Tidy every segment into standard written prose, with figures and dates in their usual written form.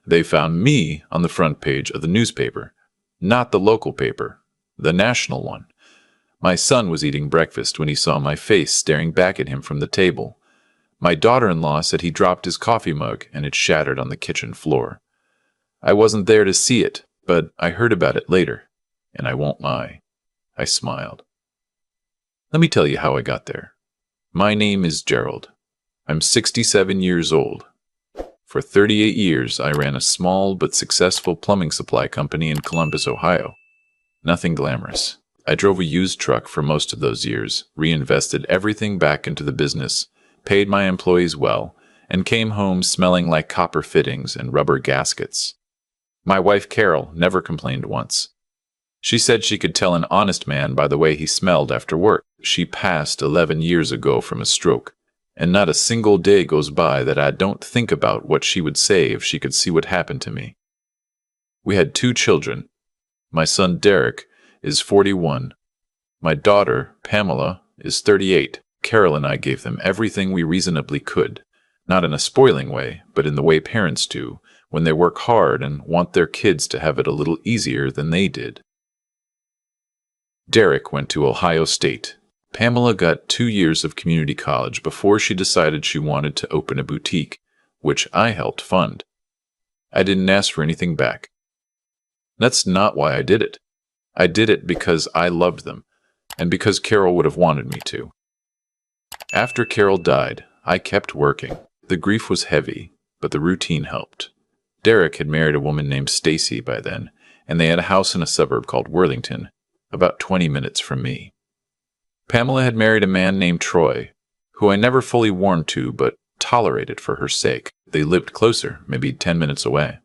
They found me on the front page of the newspaper, not the local paper, the national one. My son was eating breakfast when he saw my face staring back at him from the table. My daughter-in-law said he dropped his coffee mug and it shattered on the kitchen floor. I wasn't there to see it, but I heard about it later, and I won't lie. I smiled. Let me tell you how I got there. My name is Gerald. I'm 67 years old. For 38 years, I ran a small but successful plumbing supply company in Columbus, Ohio. Nothing glamorous. I drove a used truck for most of those years, reinvested everything back into the business, paid my employees well, and came home smelling like copper fittings and rubber gaskets. My wife Carol never complained once. She said she could tell an honest man by the way he smelled after work. She passed 11 years ago from a stroke, and not a single day goes by that I don't think about what she would say if she could see what happened to me. We had 2 children. My son Derek is 41. My daughter, Pamela, is 38. Carol and I gave them everything we reasonably could, not in a spoiling way, but in the way parents do when they work hard and want their kids to have it a little easier than they did. Derek went to Ohio State. Pamela got 2 years of community college before she decided she wanted to open a boutique, which I helped fund. I didn't ask for anything back. That's not why I did it. I did it because I loved them, and because Carol would have wanted me to. After Carol died, I kept working. The grief was heavy, but the routine helped. Derek had married a woman named Stacy by then, and they had a house in a suburb called Worthington, about 20 minutes from me. Pamela had married a man named Troy, who I never fully warmed to but tolerated for her sake. They lived closer, maybe 10 minutes away.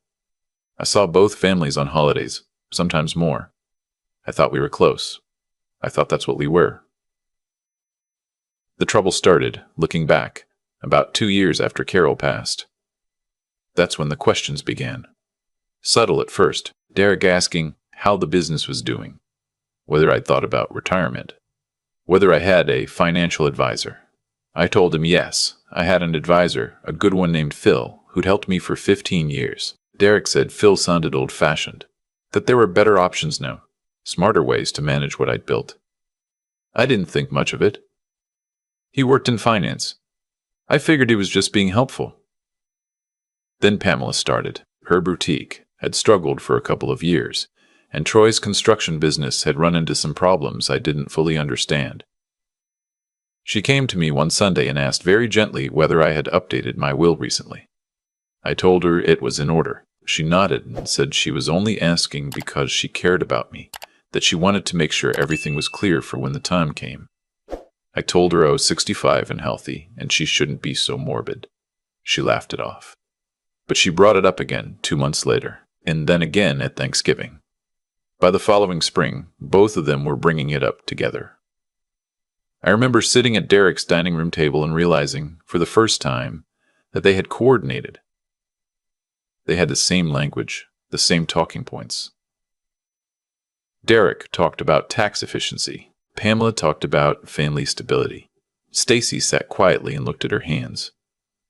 I saw both families on holidays, sometimes more. I thought we were close. I thought that's what we were. The trouble started, looking back, about 2 years after Carol passed. That's when the questions began. Subtle at first, Derek asking how the business was doing, whether I'd thought about retirement, whether I had a financial advisor. I told him yes, I had an advisor, a good one named Phil, who'd helped me for 15 years. Derek said Phil sounded old-fashioned, that there were better options now, smarter ways to manage what I'd built. I didn't think much of it. He worked in finance. I figured he was just being helpful. Then Pamela started. Her boutique had struggled for a couple of years, and Troy's construction business had run into some problems I didn't fully understand. She came to me one Sunday and asked very gently whether I had updated my will recently. I told her it was in order. She nodded and said she was only asking because she cared about me, that she wanted to make sure everything was clear for when the time came. I told her I was 65 and healthy, and she shouldn't be so morbid. She laughed it off. But she brought it up again 2 months later, and then again at Thanksgiving. By the following spring, both of them were bringing it up together. I remember sitting at Derek's dining room table and realizing, for the first time, that they had coordinated. They had the same language, the same talking points. Derek talked about tax efficiency. Pamela talked about family stability. Stacy sat quietly and looked at her hands.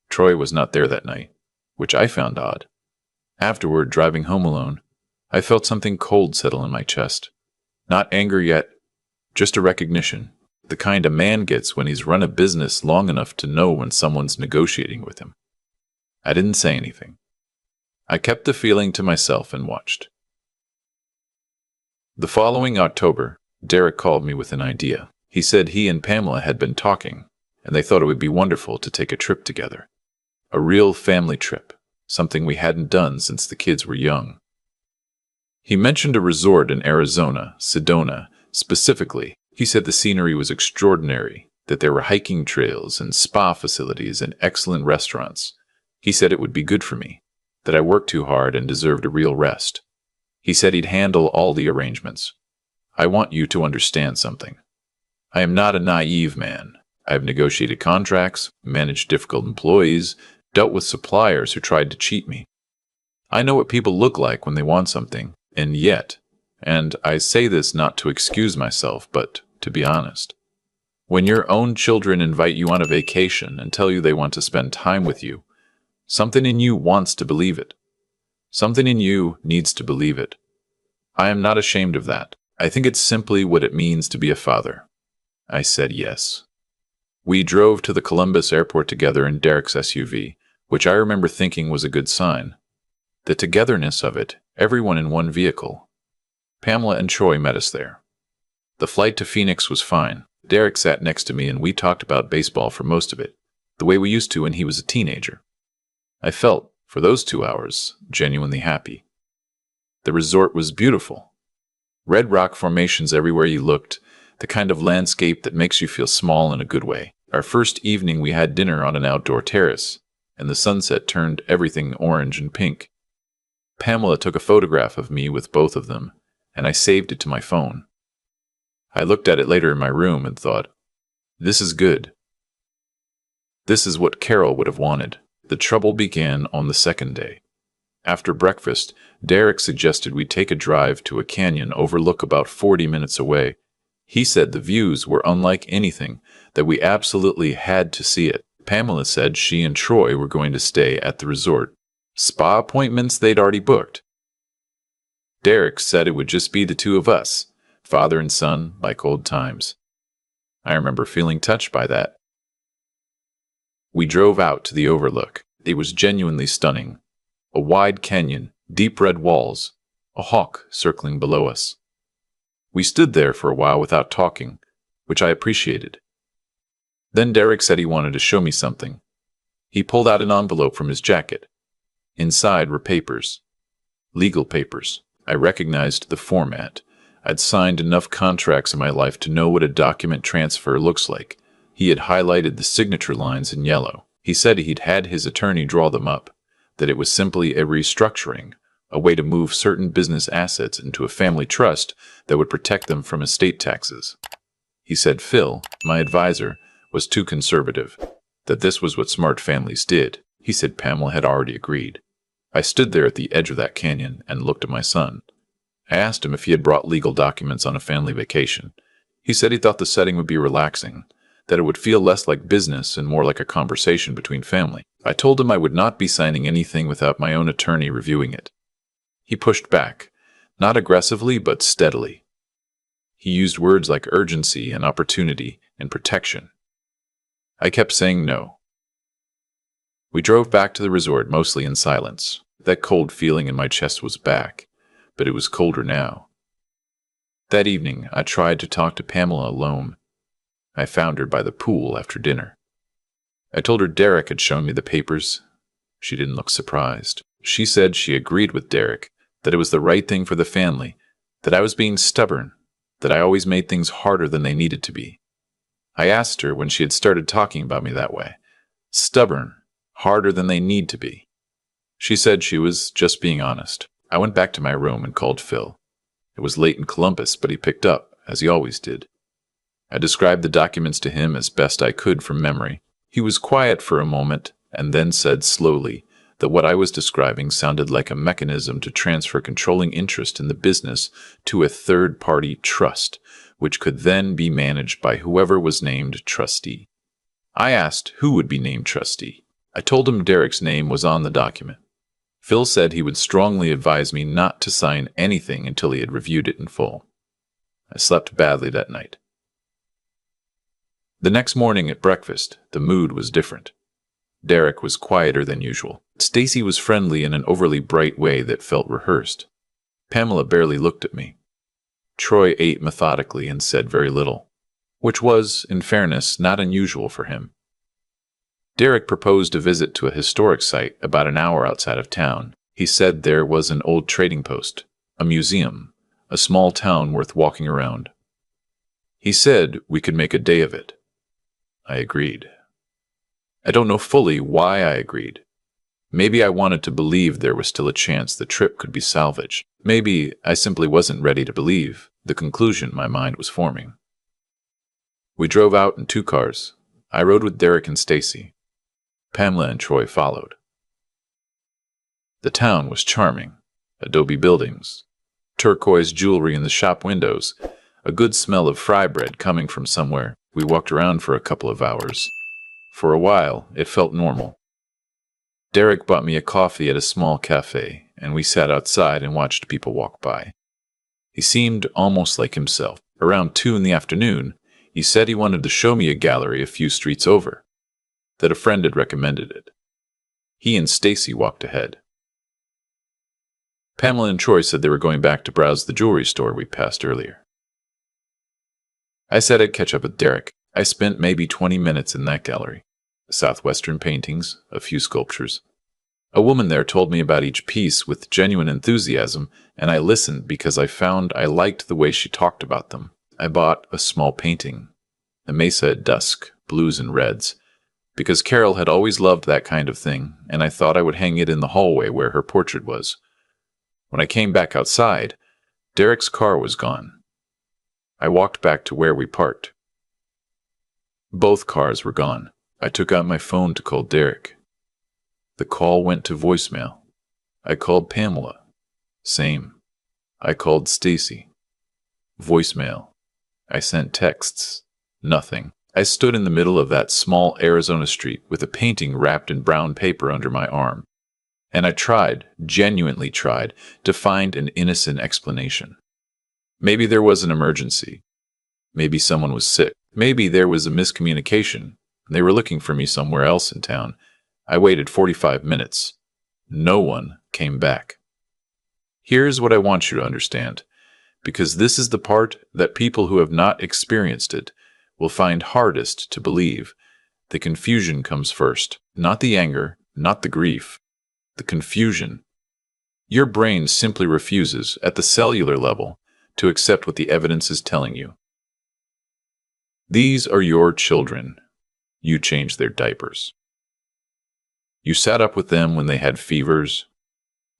Troy was not there that night, which I found odd. Afterward, driving home alone, I felt something cold settle in my chest. Not anger yet, just a recognition, the kind a man gets when he's run a business long enough to know when someone's negotiating with him. I didn't say anything. I kept the feeling to myself and watched. The following October, Derek called me with an idea. He said he and Pamela had been talking, and they thought it would be wonderful to take a trip together. A real family trip, something we hadn't done since the kids were young. He mentioned a resort in Arizona, Sedona, specifically. He said the scenery was extraordinary, that there were hiking trails and spa facilities and excellent restaurants. He said it would be good for me, that I worked too hard and deserved a real rest. He said he'd handle all the arrangements. I want you to understand something. I am not a naive man. I have negotiated contracts, managed difficult employees, dealt with suppliers who tried to cheat me. I know what people look like when they want something, and yet, and I say this not to excuse myself, but to be honest, when your own children invite you on a vacation and tell you they want to spend time with you, something in you wants to believe it. Something in you needs to believe it. I am not ashamed of that. I think it's simply what it means to be a father. I said yes. We drove to the Columbus airport together in Derek's SUV, which I remember thinking was a good sign. The togetherness of it, everyone in one vehicle. Pamela and Troy met us there. The flight to Phoenix was fine. Derek sat next to me and we talked about baseball for most of it, the way we used to when he was a teenager. I felt, for those 2 hours, genuinely happy. The resort was beautiful. Red rock formations everywhere you looked, the kind of landscape that makes you feel small in a good way. Our first evening we had dinner on an outdoor terrace, and the sunset turned everything orange and pink. Pamela took a photograph of me with both of them, and I saved it to my phone. I looked at it later in my room and thought, this is good. This is what Carol would have wanted. The trouble began on the second day. After breakfast, Derek suggested we take a drive to a canyon overlook about 40 minutes away. He said the views were unlike anything, that we absolutely had to see it. Pamela said she and Troy were going to stay at the resort. Spa appointments they'd already booked. Derek said it would just be the two of us, father and son, like old times. I remember feeling touched by that. We drove out to the overlook. It was genuinely stunning. A wide canyon, deep red walls, a hawk circling below us. We stood there for a while without talking, which I appreciated. Then Derek said he wanted to show me something. He pulled out an envelope from his jacket. Inside were papers. Legal papers. I recognized the format. I'd signed enough contracts in my life to know what a document transfer looks like. He had highlighted the signature lines in yellow. He said he'd had his attorney draw them up, that it was simply a restructuring, a way to move certain business assets into a family trust that would protect them from estate taxes. He said Phil, my advisor, was too conservative, that this was what smart families did. He said Pamela had already agreed. I stood there at the edge of that canyon and looked at my son. I asked him if he had brought legal documents on a family vacation. He said he thought the setting would be relaxing, that it would feel less like business and more like a conversation between family. I told him I would not be signing anything without my own attorney reviewing it. He pushed back, not aggressively but steadily. He used words like urgency and opportunity and protection. I kept saying no. We drove back to the resort mostly in silence. That cold feeling in my chest was back, but it was colder now. That evening, I tried to talk to Pamela alone. I found her by the pool after dinner. I told her Derek had shown me the papers. She didn't look surprised. She said she agreed with Derek, that it was the right thing for the family, that I was being stubborn, that I always made things harder than they needed to be. I asked her when she had started talking about me that way. Stubborn, harder than they need to be. She said she was just being honest. I went back to my room and called Phil. It was late in Columbus, but he picked up, as he always did. I described the documents to him as best I could from memory. He was quiet for a moment and then said slowly that what I was describing sounded like a mechanism to transfer controlling interest in the business to a third-party trust, which could then be managed by whoever was named trustee. I asked who would be named trustee. I told him Derek's name was on the document. Phil said he would strongly advise me not to sign anything until he had reviewed it in full. I slept badly that night. The next morning at breakfast, the mood was different. Derek was quieter than usual. Stacy was friendly in an overly bright way that felt rehearsed. Pamela barely looked at me. Troy ate methodically and said very little, which was, in fairness, not unusual for him. Derek proposed a visit to a historic site about an hour outside of town. He said there was an old trading post, a museum, a small town worth walking around. He said we could make a day of it. I agreed. I don't know fully why I agreed. Maybe I wanted to believe there was still a chance the trip could be salvaged. Maybe I simply wasn't ready to believe the conclusion my mind was forming. We drove out in 2 cars. I rode with Derek and Stacy. Pamela and Troy followed. The town was charming. Adobe buildings, turquoise jewelry in the shop windows, a good smell of fry bread coming from somewhere. We walked around for a couple of hours. For a while, it felt normal. Derek bought me a coffee at a small cafe, and we sat outside and watched people walk by. He seemed almost like himself. Around 2 in the afternoon, he said he wanted to show me a gallery a few streets over, that a friend had recommended it. He and Stacy walked ahead. Pamela and Troy said they were going back to browse the jewelry store we passed earlier. I said I'd catch up with Derek. I spent maybe 20 minutes in that gallery. Southwestern paintings, a few sculptures. A woman there told me about each piece with genuine enthusiasm, and I listened because I found I liked the way she talked about them. I bought a small painting, a mesa at dusk, blues and reds, because Carol had always loved that kind of thing, and I thought I would hang it in the hallway where her portrait was. When I came back outside, Derek's car was gone. I walked back to where we parked. Both cars were gone. I took out my phone to call Derek. The call went to voicemail. I called Pamela. Same. I called Stacy. Voicemail. I sent texts. Nothing. I stood in the middle of that small Arizona street with a painting wrapped in brown paper under my arm. And I tried, genuinely tried, to find an innocent explanation. Maybe there was an emergency. Maybe someone was sick. Maybe there was a miscommunication. They were looking for me somewhere else in town. I waited 45 minutes. No one came back. Here's what I want you to understand, because this is the part that people who have not experienced it will find hardest to believe. The confusion comes first, not the anger, not the grief, the confusion. Your brain simply refuses, at the cellular level, to accept what the evidence is telling you. These are your children. You changed their diapers. You sat up with them when they had fevers.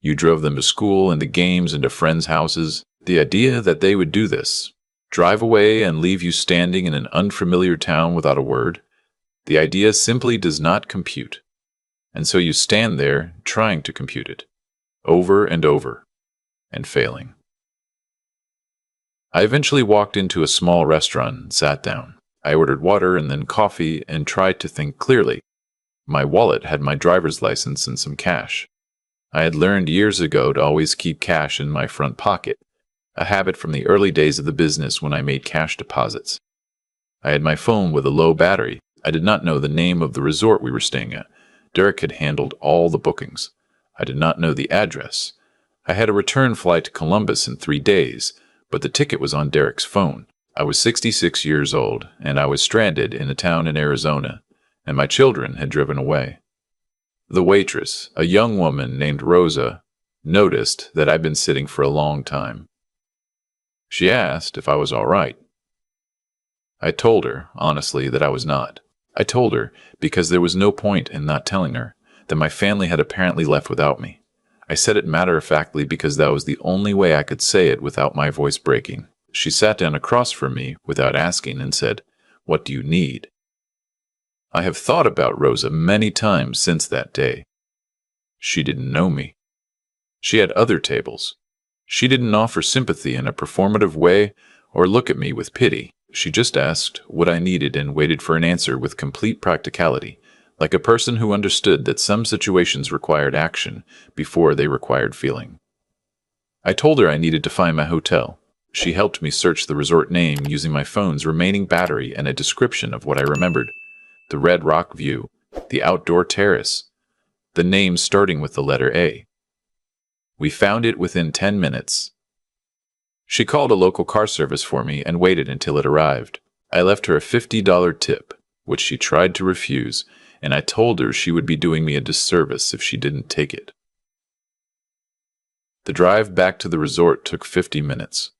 You drove them to school and to games and to friends' houses. The idea that they would do this, drive away and leave you standing in an unfamiliar town without a word, the idea simply does not compute. And so you stand there trying to compute it, over and over, and failing. I eventually walked into a small restaurant and sat down. I ordered water and then coffee and tried to think clearly. My wallet had my driver's license and some cash. I had learned years ago to always keep cash in my front pocket, a habit from the early days of the business when I made cash deposits. I had my phone with a low battery. I did not know the name of the resort we were staying at. Derek had handled all the bookings. I did not know the address. I had a return flight to Columbus in 3 days, but the ticket was on Derek's phone. I was 66 years old, and I was stranded in a town in Arizona, and my children had driven away. The waitress, a young woman named Rosa, noticed that I'd been sitting for a long time. She asked if I was all right. I told her, honestly, that I was not. I told her, because there was no point in not telling her, that my family had apparently left without me. I said it matter-of-factly because that was the only way I could say it without my voice breaking. She sat down across from me without asking and said, "What do you need?" I have thought about Rosa many times since that day. She didn't know me. She had other tables. She didn't offer sympathy in a performative way or look at me with pity. She just asked what I needed and waited for an answer with complete practicality, like a person who understood that some situations required action before they required feeling. I told her I needed to find my hotel. She helped me search the resort name using my phone's remaining battery and a description of what I remembered. The Red Rock view, the outdoor terrace, the name starting with the letter A. We found it within 10 minutes. She called a local car service for me and waited until it arrived. I left her a $50 tip, which she tried to refuse, and I told her she would be doing me a disservice if she didn't take it. The drive back to the resort took 50 minutes.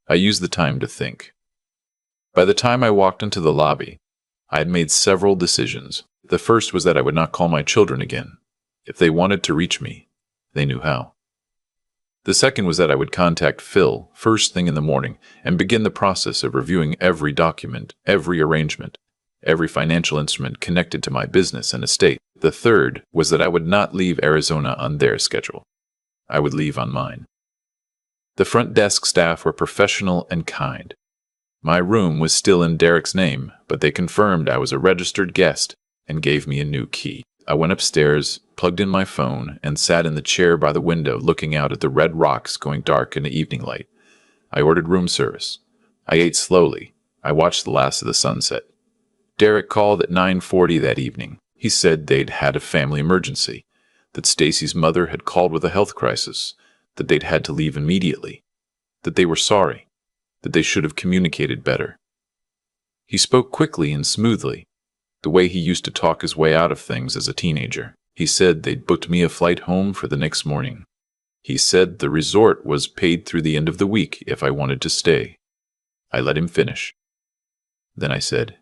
I used the time to think. By the time I walked into the lobby, I had made several decisions. The first was that I would not call my children again. If they wanted to reach me, they knew how. The second was that I would contact Phil first thing in the morning and begin the process of reviewing every document, every arrangement, every financial instrument connected to my business and estate. The third was that I would not leave Arizona on their schedule. I would leave on mine. The front desk staff were professional and kind. My room was still in Derek's name, but they confirmed I was a registered guest and gave me a new key. I went upstairs, plugged in my phone, and sat in the chair by the window looking out at the red rocks going dark in the evening light. I ordered room service. I ate slowly. I watched the last of the sunset. Derek called at 9:40 that evening. He said they'd had a family emergency, that Stacy's mother had called with a health crisis, that they'd had to leave immediately, that they were sorry, that they should have communicated better. He spoke quickly and smoothly, the way he used to talk his way out of things as a teenager. He said they'd booked me a flight home for the next morning. He said the resort was paid through the end of the week if I wanted to stay. I let him finish. Then I said,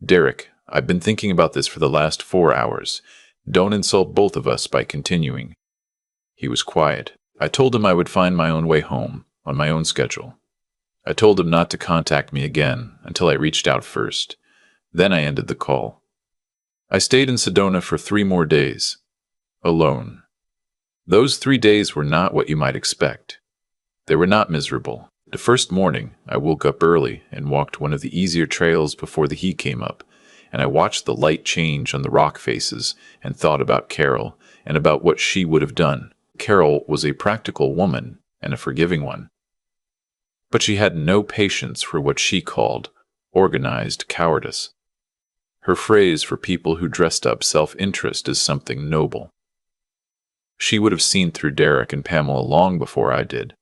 "Derek, I've been thinking about this for the last 4 hours. Don't insult both of us by continuing." He was quiet. I told him I would find my own way home, on my own schedule. I told him not to contact me again until I reached out first. Then I ended the call. I stayed in Sedona for 3 more days, alone. Those 3 days were not what you might expect. They were not miserable. The first morning, I woke up early and walked one of the easier trails before the heat came up, and I watched the light change on the rock faces and thought about Carol and about what she would have done. Carol was a practical woman and a forgiving one. But she had no patience for what she called organized cowardice. Her phrase for people who dressed up self-interest as something noble. She would have seen through Derek and Pamela long before I did.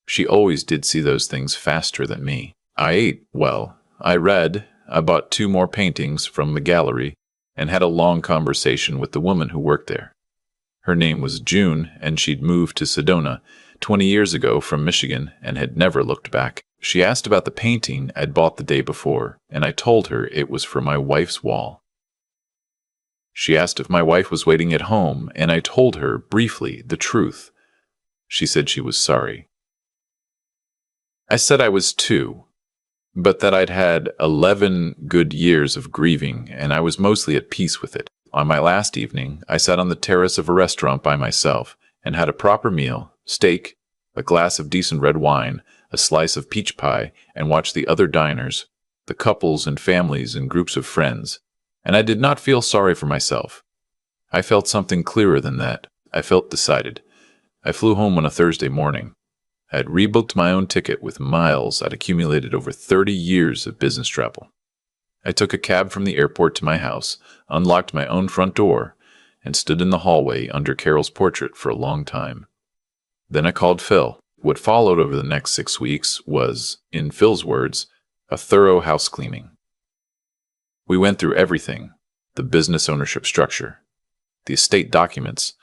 She always did see those things faster than me. I ate well. I read. I bought 2 more paintings from the gallery and had a long conversation with the woman who worked there. Her name was June, and she'd moved to Sedona 20 years ago from Michigan and had never looked back. She asked about the painting I'd bought the day before, and I told her it was for my wife's wall. She asked if my wife was waiting at home, and I told her, briefly, the truth. She said she was sorry. I said I was too, but that I'd had 11 good years of grieving, and I was mostly at peace with it. On my last evening, I sat on the terrace of a restaurant by myself and had a proper meal, steak, a glass of decent red wine, a slice of peach pie, and watched the other diners, the couples and families and groups of friends, and I did not feel sorry for myself. I felt something clearer than that. I felt decided. I flew home on a Thursday morning. I had rebooked my own ticket with miles I'd accumulated over 30 years of business travel. I took a cab from the airport to my house, unlocked my own front door, and stood in the hallway under Carol's portrait for a long time. Then I called Phil. What followed over the next 6 weeks was, in Phil's words, a thorough house cleaning. We went through everything: the business ownership structure, the estate documents,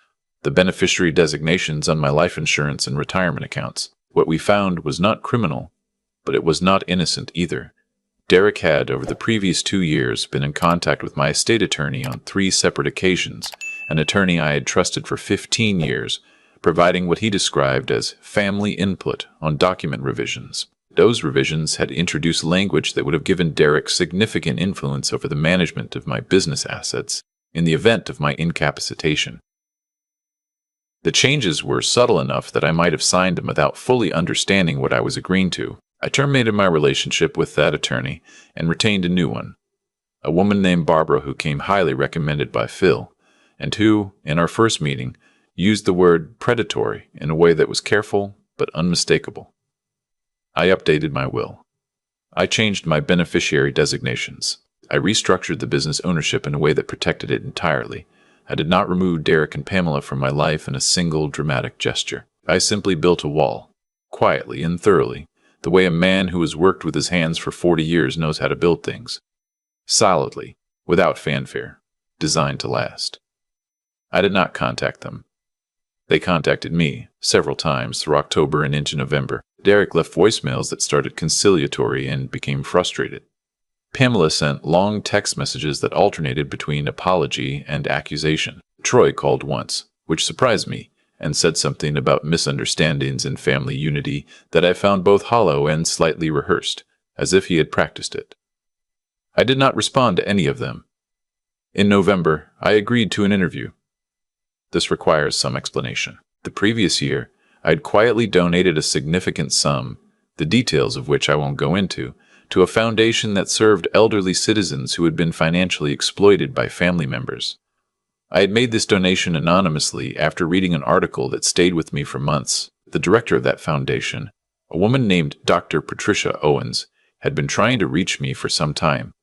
the beneficiary designations on my life insurance and retirement accounts. What we found was not criminal, but it was not innocent either. Derek had, over the previous 2 years, been in contact with my estate attorney on 3 separate occasions, an attorney I had trusted for 15 years, providing what he described as family input on document revisions. Those revisions had introduced language that would have given Derek significant influence over the management of my business assets in the event of my incapacitation. The changes were subtle enough that I might have signed them without fully understanding what I was agreeing to. I terminated my relationship with that attorney and retained a new one, a woman named Barbara who came highly recommended by Phil, and who, in our first meeting, used the word predatory in a way that was careful but unmistakable. I updated my will. I changed my beneficiary designations. I restructured the business ownership in a way that protected it entirely. I did not remove Derek and Pamela from my life in a single dramatic gesture. I simply built a wall, quietly and thoroughly, the way a man who has worked with his hands for 40 years knows how to build things. Solidly, without fanfare, designed to last. I did not contact them. They contacted me several times through October and into November. Derek left voicemails that started conciliatory and became frustrated. Pamela sent long text messages that alternated between apology and accusation. Troy called once, which surprised me, and said something about misunderstandings and family unity that I found both hollow and slightly rehearsed, as if he had practiced it. I did not respond to any of them. In November, I agreed to an interview. This requires some explanation. The previous year, I had quietly donated a significant sum, the details of which I won't go into, to a foundation that served elderly citizens who had been financially exploited by family members. I had made this donation anonymously after reading an article that stayed with me for months. The director of that foundation, a woman named Dr. Patricia Owens, had been trying to reach me for some time,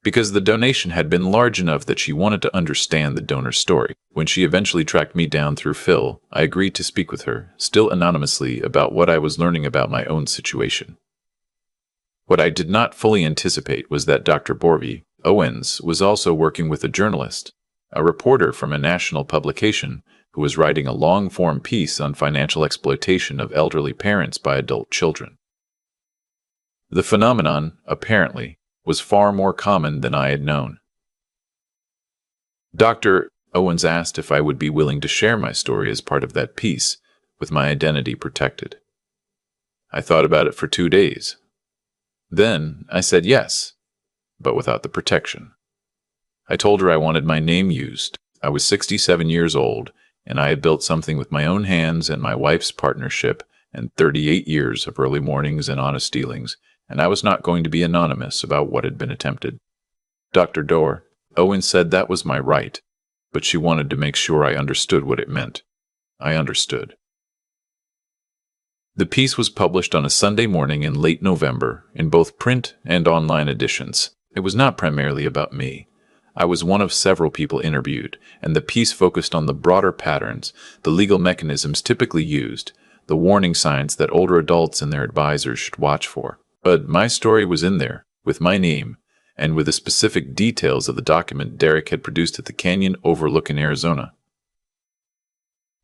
because the donation had been large enough that she wanted to understand the donor's story. When she eventually tracked me down through Phil, I agreed to speak with her, still anonymously, about what I was learning about my own situation. What I did not fully anticipate was that Dr. Borby Owens was also working with a journalist, a reporter from a national publication, who was writing a long-form piece on financial exploitation of elderly parents by adult children. The phenomenon, apparently, was far more common than I had known. Dr. Owens asked if I would be willing to share my story as part of that piece, with my identity protected. I thought about it for 2 days. Then I said yes, but without the protection. I told her I wanted my name used. I was 67 years old, and I had built something with my own hands and my wife's partnership and 38 years of early mornings and honest dealings, and I was not going to be anonymous about what had been attempted. Dr. Owens said that was my right, but she wanted to make sure I understood what it meant. I understood. The piece was published on a Sunday morning in late November in both print and online editions. It was not primarily about me. I was one of several people interviewed, and the piece focused on the broader patterns, the legal mechanisms typically used, the warning signs that older adults and their advisors should watch for. But my story was in there, with my name, and with the specific details of the document Derek had produced at the canyon overlook in Arizona.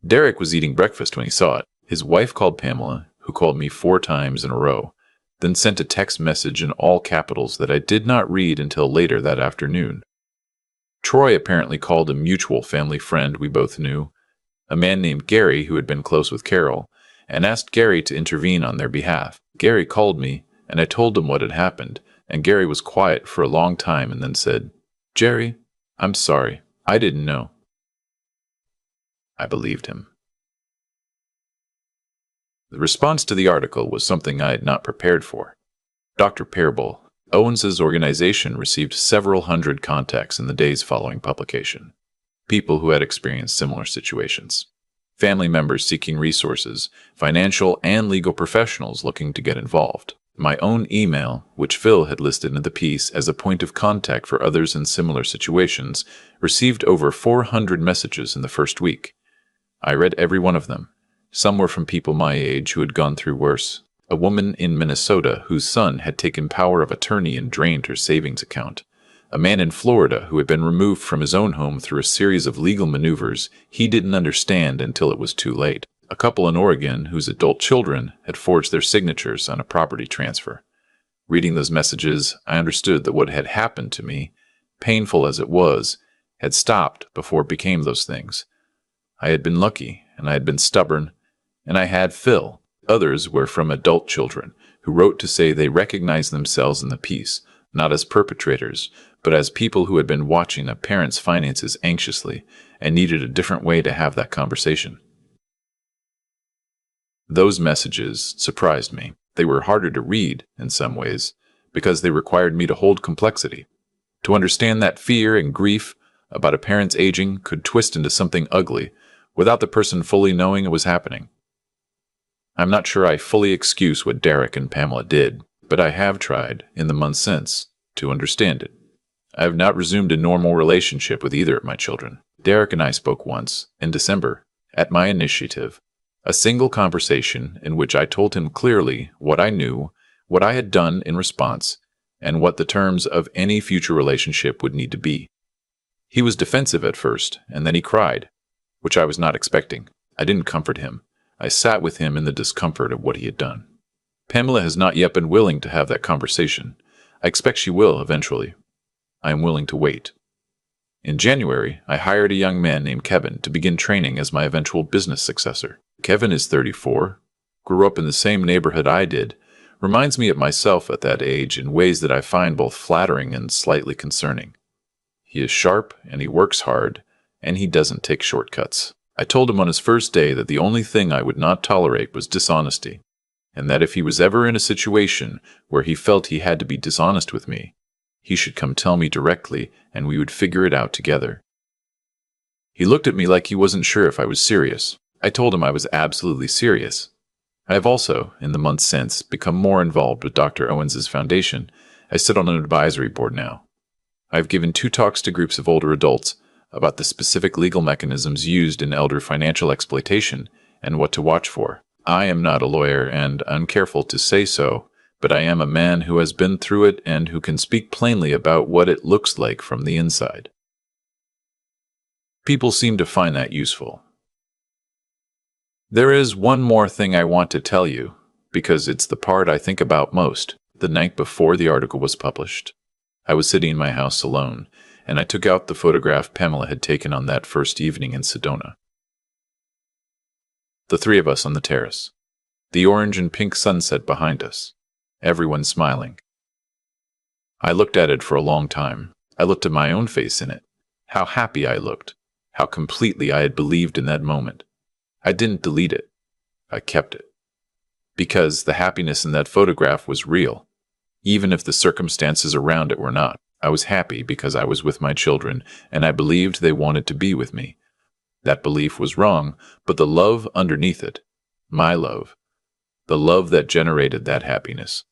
Derek was eating breakfast when he saw it. His wife called Pamela, who called me 4 times in a row, then sent a text message in all capitals that I did not read until later that afternoon. Troy apparently called a mutual family friend we both knew, a man named Gary who had been close with Carol, and asked Gary to intervene on their behalf. Gary called me, and I told him what had happened, and Gary was quiet for a long time and then said, "Jerry, I'm sorry. I didn't know." I believed him. The response to the article was something I had not prepared for. Dr. Parable, Owens's organization, received several hundred contacts in the days following publication. People who had experienced similar situations. Family members seeking resources, financial and legal professionals looking to get involved. My own email, which Phil had listed in the piece as a point of contact for others in similar situations, received over 400 messages in the first week. I read every one of them. Some were from people my age who had gone through worse. A woman in Minnesota whose son had taken power of attorney and drained her savings account. A man in Florida who had been removed from his own home through a series of legal maneuvers he didn't understand until it was too late. A couple in Oregon whose adult children had forged their signatures on a property transfer. Reading those messages, I understood that what had happened to me, painful as it was, had stopped before it became those things. I had been lucky, and I had been stubborn, and I had Phil. Others were from adult children, who wrote to say they recognized themselves in the piece, not as perpetrators, but as people who had been watching a parent's finances anxiously and needed a different way to have that conversation. Those messages surprised me. They were harder to read, in some ways, because they required me to hold complexity. To understand that fear and grief about a parent's aging could twist into something ugly without the person fully knowing it was happening. I'm not sure I fully excuse what Derek and Pamela did, but I have tried, in the months since, to understand it. I have not resumed a normal relationship with either of my children. Derek and I spoke once, in December, at my initiative, a single conversation in which I told him clearly what I knew, what I had done in response, and what the terms of any future relationship would need to be. He was defensive at first, and then he cried, which I was not expecting. I didn't comfort him. I sat with him in the discomfort of what he had done. Pamela has not yet been willing to have that conversation. I expect she will eventually. I am willing to wait. In January, I hired a young man named Kevin to begin training as my eventual business successor. Kevin is 34, grew up in the same neighborhood I did, reminds me of myself at that age in ways that I find both flattering and slightly concerning. He is sharp and he works hard, and he doesn't take shortcuts. I told him on his first day that the only thing I would not tolerate was dishonesty, and that if he was ever in a situation where he felt he had to be dishonest with me, he should come tell me directly and we would figure it out together. He looked at me like he wasn't sure if I was serious. I told him I was absolutely serious. I have also, in the months since, become more involved with Dr. Owens's foundation. I sit on an advisory board now. I have given 2 talks to groups of older adults about the specific legal mechanisms used in elder financial exploitation and what to watch for. I am not a lawyer, and I'm careful to say so, but I am a man who has been through it and who can speak plainly about what it looks like from the inside. People seem to find that useful. There is one more thing I want to tell you, because it's the part I think about most. The night before the article was published, I was sitting in my house alone, and I took out the photograph Pamela had taken on that first evening in Sedona. The 3 of us on the terrace. The orange and pink sunset behind us. Everyone smiling. I looked at it for a long time. I looked at my own face in it. How happy I looked. How completely I had believed in that moment. I didn't delete it. I kept it. Because the happiness in that photograph was real. Even if the circumstances around it were not. I was happy because I was with my children, and I believed they wanted to be with me. That belief was wrong, but the love underneath it, my love, the love that generated that happiness,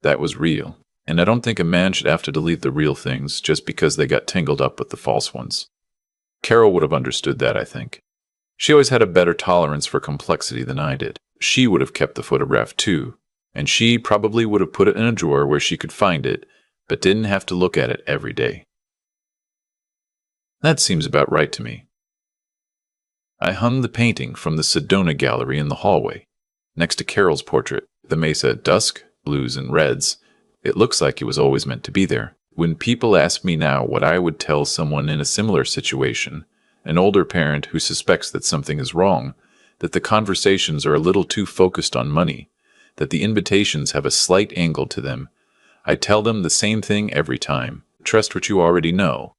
that was real. And I don't think a man should have to delete the real things just because they got tangled up with the false ones. Carol would have understood that, I think. She always had a better tolerance for complexity than I did. She would have kept the photograph too, and she probably would have put it in a drawer where she could find it, but didn't have to look at it every day. That seems about right to me. I hung the painting from the Sedona gallery in the hallway, next to Carol's portrait, the mesa at dusk, blues and reds. It looks like it was always meant to be there. When people ask me now what I would tell someone in a similar situation, an older parent who suspects that something is wrong, that the conversations are a little too focused on money, that the invitations have a slight angle to them, I tell them the same thing every time. Trust what you already know.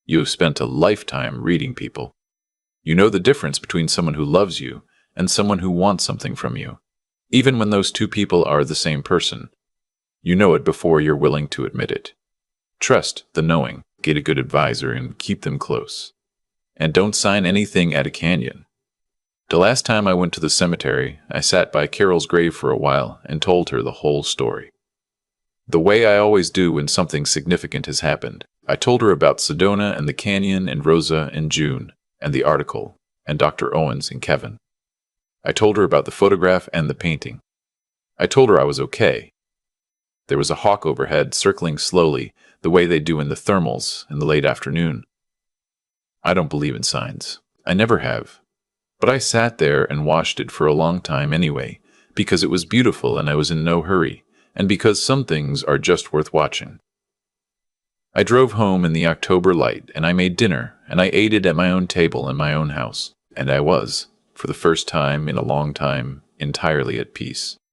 You have spent a lifetime reading people. You know the difference between someone who loves you and someone who wants something from you, even when those 2 people are the same person. You know it before you're willing to admit it. Trust the knowing, get a good advisor, and keep them close. And don't sign anything at a canyon. The last time I went to the cemetery, I sat by Carol's grave for a while and told her the whole story. The way I always do when something significant has happened. I told her about Sedona and the canyon and Rosa and June and the article and Dr. Owens and Kevin. I told her about the photograph and the painting. I told her I was okay. There was a hawk overhead circling slowly, the way they do in the thermals in the late afternoon. I don't believe in signs. I never have. But I sat there and watched it for a long time anyway, because it was beautiful and I was in no hurry, and because some things are just worth watching. I drove home in the October light, and I made dinner, and I ate it at my own table in my own house, and I was, for the first time in a long time, entirely at peace.